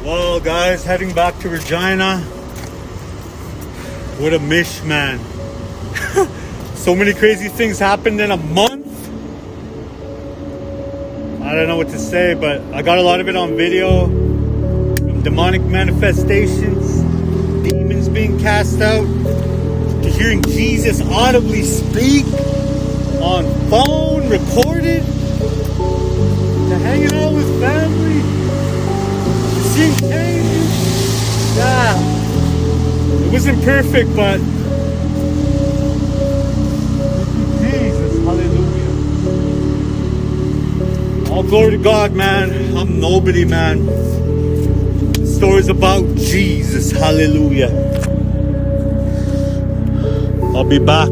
Well, guys, heading back to Regina. What a mishman. So many crazy things happened in a month. I don't know what to say, but I got a lot of it on video. Demonic manifestations, demons being cast out, to hearing Jesus audibly speak on phone, recorded, to hanging out with family, to seeing changes. Yeah, it wasn't perfect, but Jesus, hallelujah. All glory to God, man. I'm nobody, man. The story's about Jesus, hallelujah. I'll be back.